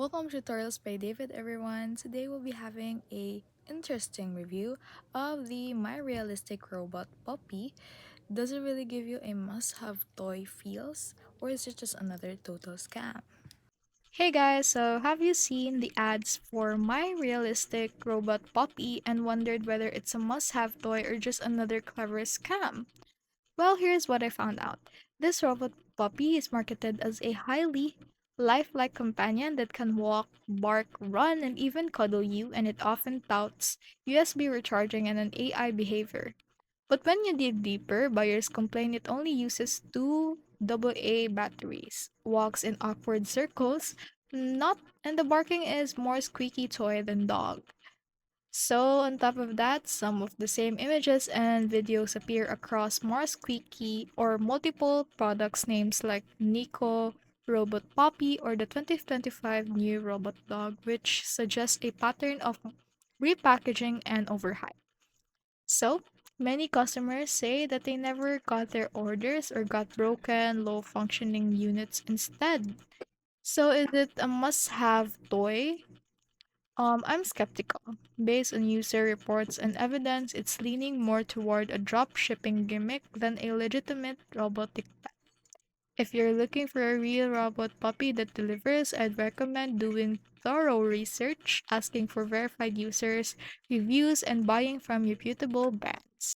Welcome to Tutorials by David everyone. Today we'll be having a interesting review of the My Realistic Robot Puppy. Does it really give you a must-have toy feels or is it just another total scam? Hey guys, so have you seen the ads for My Realistic Robot Puppy and wondered whether it's a must-have toy or just another clever scam? Well, here's what I found out. This robot puppy is marketed as a highly lifelike companion that can walk, bark, run, and even cuddle you, and it often touts USB recharging and an AI behavior. But when you dig deeper, buyers complain it only uses two AA batteries, walks in awkward circles, not and the barking is more squeaky toy than dog. So, on top of that, some of the same images and videos appear across more squeaky or multiple products names like Nico, Robot Poppy, or the 2025 new Robot Dog, which suggests a pattern of repackaging and overhype. So, many customers say that they never got their orders or got broken, low functioning units instead. So, is it a must have toy? I'm skeptical. Based on user reports and evidence, it's leaning more toward a drop shipping gimmick than a legitimate robotic pet. If you're looking for a real robot puppy that delivers, I'd recommend doing thorough research, asking for verified users, reviews, and buying from reputable brands.